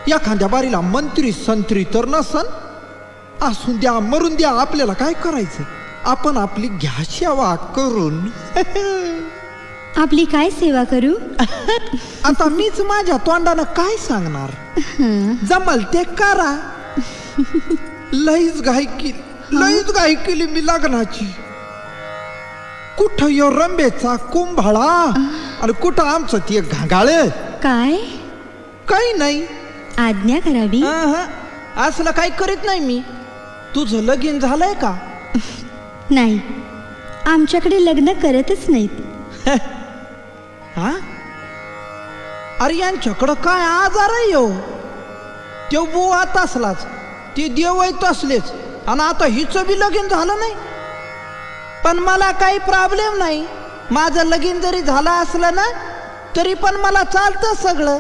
एखाद्या बारीला मंत्री संत्री तर नसन. असून द्या मरून द्या, आपल्याला काय करायचं. आपण आपली घ्या सेवा करून. आपली काय सेवा करू? आता मीच माझ्या तोंडानं काय सांगणार. जमल ते करा. लईच घाई केली मी लग्नाची. कुठं यो रंबेचा कुंभाळा आणि कुठं आमचं ते घागाळ. काय? काही नाही. आज्ञा करावी. असलं काही करीत नाही मी. तुझं लगीन झालंय का? नाही, आमच्याकडे लग्न करतच नाहीत. हा? अरे यांच्याकडं काय आजार आहे यो. ते बुवा तसलाच, ते देव तसलेच. आणि आता हिचं बी लगीन झालं नाही. पण मला काही प्रॉब्लेम नाही. माझं लगीन जरी झालं असलं ना तरी पण मला चालतं सगळं.